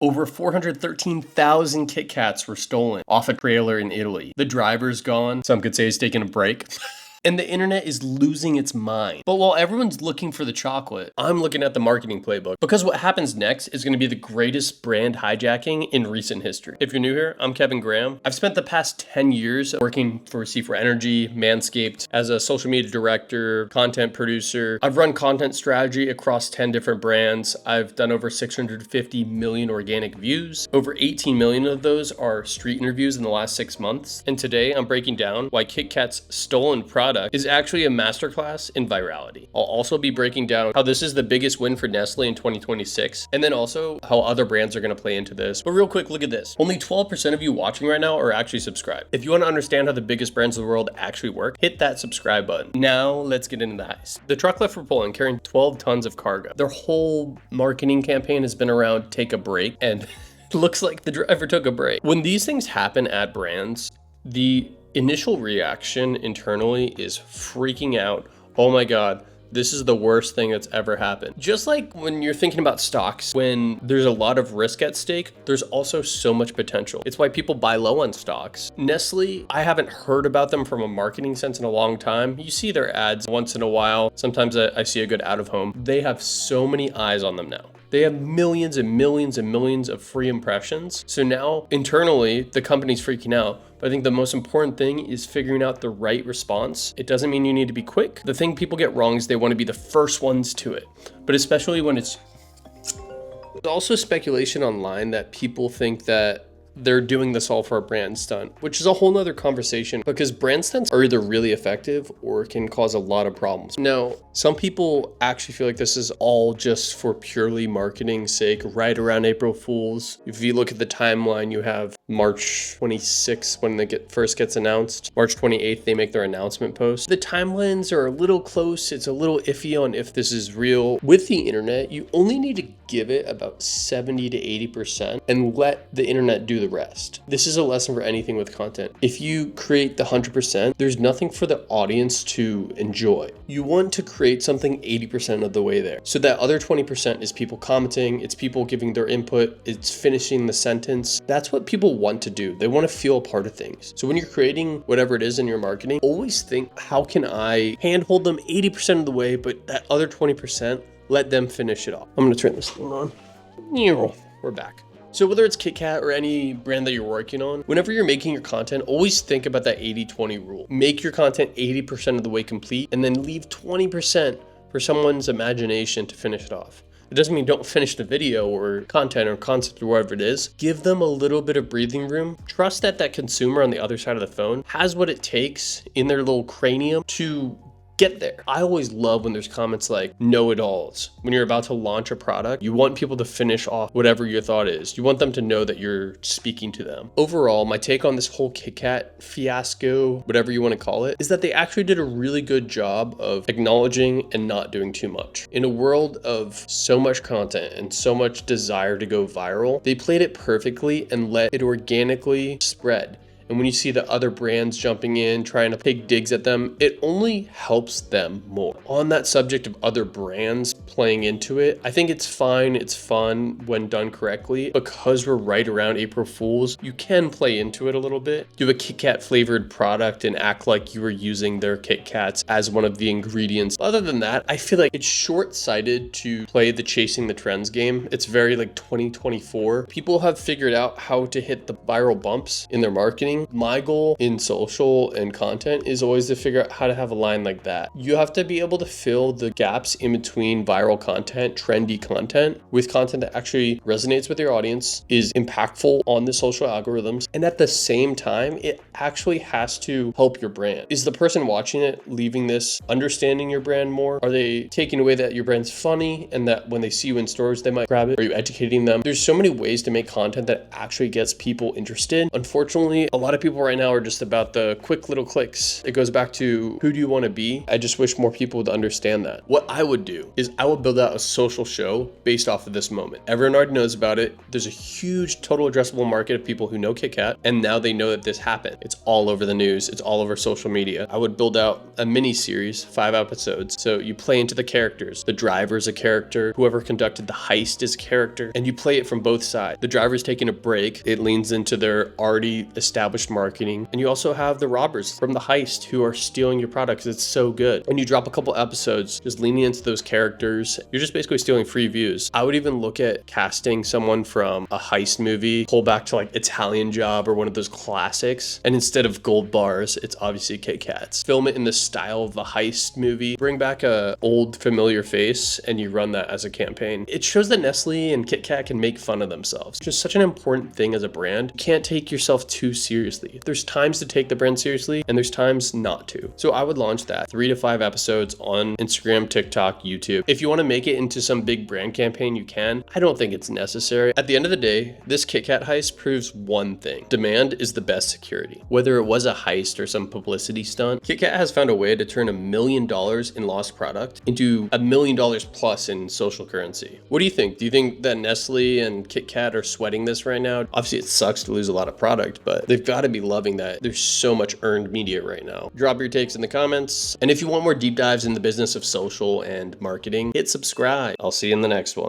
Over 413,000 Kit Kats were stolen off a trailer in Italy. The driver's gone. Some could say he's taking a break. And the internet is losing its mind. But while everyone's looking for the chocolate, I'm looking at the marketing playbook, because what happens next is going to be the greatest brand hijacking in recent history. If you're new here, I'm Kevin Graham. I've spent the past 10 years working for C4 Energy, Manscaped, as a social media director, content producer. I've run content strategy across 10 different brands. I've done over 650 million organic views. Over 18 million of those are street interviews in the last 6 months. And today I'm breaking down why Kit Kat's stolen product is actually a masterclass in virality. I'll also be breaking down how this is the biggest win for Nestle in 2026, and then also how other brands are going to play into this. But real quick, look at this. Only 12% of you watching right now are actually subscribed. If you want to understand how the biggest brands of the world actually work, hit that subscribe button. Now let's get into the heist. The truck left for Poland carrying 12 tons of cargo. Their whole marketing campaign has been around take a break, and it looks like the driver took a break. When these things happen at brands, the initial reaction internally is freaking out. Oh my God, this is the worst thing that's ever happened. Just like when you're thinking about stocks, when there's a lot of risk at stake, there's also so much potential. It's why people buy low on stocks. Nestle, I haven't heard about them from a marketing sense in a long time. You see their ads once in a while. Sometimes I see a good out of home. They have so many eyes on them now. They have millions and millions and millions of free impressions. So now internally, the company's freaking out. But I think the most important thing is figuring out the right response. It doesn't mean you need to be quick. The thing people get wrong is they want to be the first ones to it. But especially when there's also speculation online that people think that they're doing this all for a brand stunt, which is a whole nother conversation, because brand stunts are either really effective or can cause a lot of problems. Now, some people actually feel like this is all just for purely marketing's sake, right around April Fools. If you look at the timeline, you have March 26th when they first gets announced. March 28th, they make their announcement post. The timelines are a little close. It's a little iffy on if this is real. With the internet, you only need to give it about 70 to 80% and let the internet do the rest. This is a lesson for anything with content. If you create the 100%, there's nothing for the audience to enjoy. You want to create something 80% of the way there. So that other 20% is people commenting, it's people giving their input, it's finishing the sentence. That's what people want to do. They want to feel a part of things. So when you're creating whatever it is in your marketing, always think, how can I handhold them 80% of the way, but that other 20%, let them finish it off. I'm gonna turn this thing on. We're back. So whether it's Kit Kat or any brand that you're working on, whenever you're making your content, always think about that 80-20 rule. Make your content 80% of the way complete, and then leave 20% for someone's imagination to finish it off. It doesn't mean don't finish the video or content or concept or whatever it is. Give them a little bit of breathing room. Trust that that consumer on the other side of the phone has what it takes in their little cranium to get there. I always love when there's comments like know-it-alls. When you're about to launch a product, you want people to finish off whatever your thought is. You want them to know that you're speaking to them. Overall, my take on this whole Kit Kat fiasco, whatever you want to call it, is that they actually did a really good job of acknowledging and not doing too much. In a world of so much content and so much desire to go viral, they played it perfectly and let it organically spread. And when you see the other brands jumping in, trying to take digs at them, it only helps them more. On that subject of other brands playing into it, I think it's fine, it's fun when done correctly. Because we're right around April Fools, you can play into it a little bit. Do a Kit Kat flavored product and act like you were using their Kit Kats as one of the ingredients. Other than that, I feel like it's short-sighted to play the chasing the trends game. It's very like 2024. People have figured out how to hit the viral bumps in their marketing. My goal in social and content is always to figure out how to have a line like that. You have to be able to fill the gaps in between viral content, trendy content, with content that actually resonates with your audience, is impactful on the social algorithms, and at the same time, it actually has to help your brand. Is the person watching it leaving this understanding your brand more? Are they taking away that your brand's funny and that when they see you in stores, they might grab it? Are you educating them? There's so many ways to make content that actually gets people interested. Unfortunately, a lot of people right now are just about the quick little clicks. It goes back to, who do you want to be? I just wish more people would understand that. What I would do is I would build out a social show based off of this moment. Everyone already knows about it. There's a huge total addressable market of people who know KitKat, and now they know that this happened. It's all over the news. It's all over social media. I would build out a mini series, 5 episodes. So you play into the characters. The driver's a character. Whoever conducted the heist is a character, and you play it from both sides. The driver's taking a break. It leans into their already established marketing. And you also have the robbers from the heist who are stealing your products. It's so good. When you drop a couple episodes, just leaning into those characters, you're just basically stealing free views. I would even look at casting someone from a heist movie, pull back to like Italian Job or one of those classics. And instead of gold bars, it's obviously Kit Kats. Film it in the style of the heist movie. Bring back a old familiar face and you run that as a campaign. It shows that Nestle and Kit Kat can make fun of themselves. Just such an important thing as a brand. You can't take yourself too seriously. There's times to take the brand seriously and there's times not to. So I would launch that 3 to 5 episodes on Instagram, TikTok, YouTube. If you want to make it into some big brand campaign, you can. I don't think it's necessary. At the end of the day, this KitKat heist proves one thing. Demand is the best security. Whether it was a heist or some publicity stunt, KitKat has found a way to turn $1 million in lost product into $1 million plus in social currency. What do you think? Do you think that Nestle and KitKat are sweating this right now? Obviously, it sucks to lose a lot of product, but they've got to be loving that. There's so much earned media right now. Drop your takes in the comments. And if you want more deep dives in the business of social and marketing, hit subscribe. I'll see you in the next one.